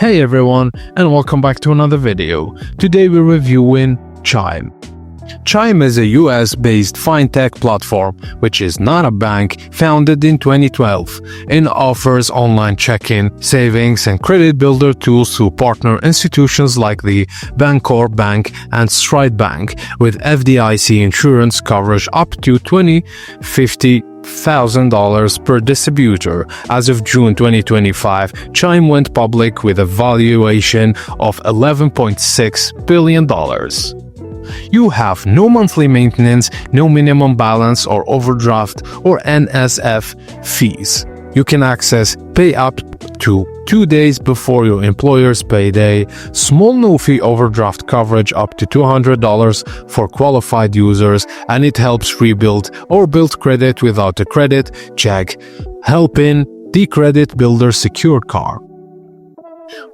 Hey everyone, and welcome back to another video. Today we're reviewing Chime. Chime is a US-based fintech platform, which is not a bank, founded in 2012, and offers online checking, savings, and credit builder tools to partner institutions like the Bancorp Bank and Stride Bank with FDIC insurance coverage up to $1,050,000 per distributor. As of June 2025, Chime went public with a valuation of $11.6 billion. You have no monthly maintenance, no minimum balance or overdraft or NSF fees. You can access pay up to 2 days before your employer's payday, small no-fee overdraft coverage up to $200 for qualified users, and it helps rebuild or build credit without a credit check, helping the credit builder secured card.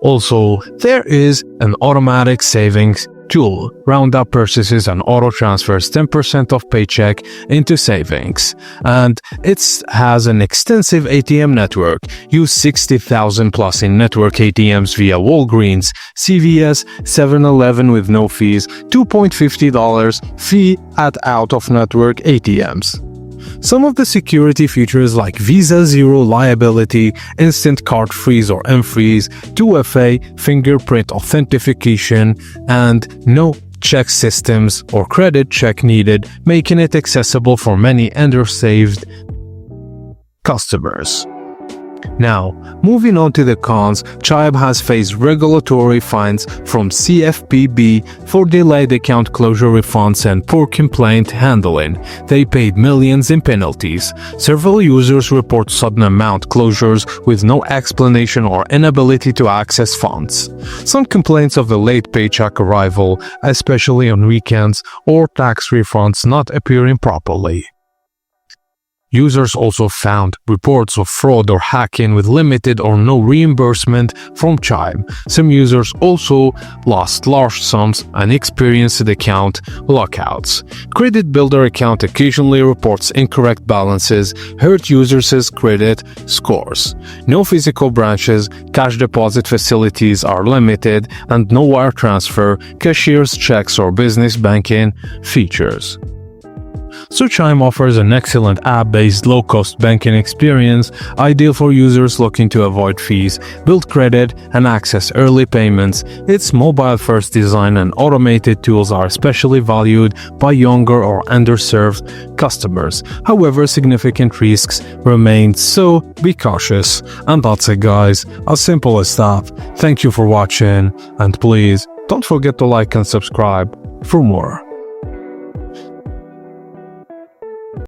Also, there is an automatic savings tool. Roundup purchases and auto transfers 10% of paycheck into savings, and it has an extensive ATM network. Use 60,000 plus in network ATMs via Walgreens, CVS, 7-Eleven with no fees, $2.50 fee at out-of-network ATMs. Some of the security features like Visa Zero Liability, Instant Card Freeze or M-Freeze, 2FA fingerprint authentication, and no check systems or credit check needed, making it accessible for many underserved customers. Now, moving on to the cons, Chime has faced regulatory fines from CFPB for delayed account closure refunds and poor complaint handling. They paid millions in penalties. Several users report sudden amount closures with no explanation or inability to access funds. Some complaints of the late paycheck arrival, especially on weekends, or tax refunds not appearing properly. Users also found reports of fraud or hacking with limited or no reimbursement from Chime. Some users also lost large sums and experienced account lockouts. Credit Builder account occasionally reports incorrect balances, hurt users' credit scores. No physical branches, cash deposit facilities are limited, and no wire transfer, cashier's checks or business banking features. So Chime offers an excellent app-based low-cost banking experience, ideal for users looking to avoid fees, build credit, and access early payments. Its mobile-first design and automated tools are especially valued by younger or underserved customers. However, significant risks remain, so be cautious. And that's it, guys. As simple as that. Thank you for watching, and please don't forget to like and subscribe for more.